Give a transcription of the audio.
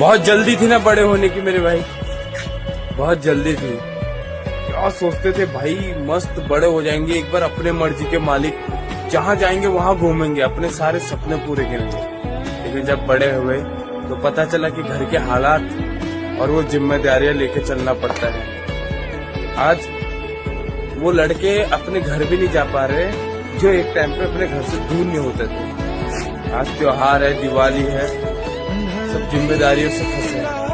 बहुत जल्दी थी ना बड़े होने की मेरे भाई, बहुत जल्दी थी। क्या सोचते थे भाई, मस्त बड़े हो जाएंगे, एक बार अपने मर्जी के मालिक, जहाँ जाएंगे वहाँ घूमेंगे, अपने सारे सपने पूरे करेंगे। लेकिन जब बड़े हुए तो पता चला कि घर के हालात और वो जिम्मेदारियां लेके चलना पड़ता है। आज वो लड़के अपने घर भी नहीं जा पा रहे जो एक टाइम पे अपने घर से दूर नहीं होते थे। आज त्योहार है, दिवाली है, सब जिम्मेदारियों से फंसे हैं।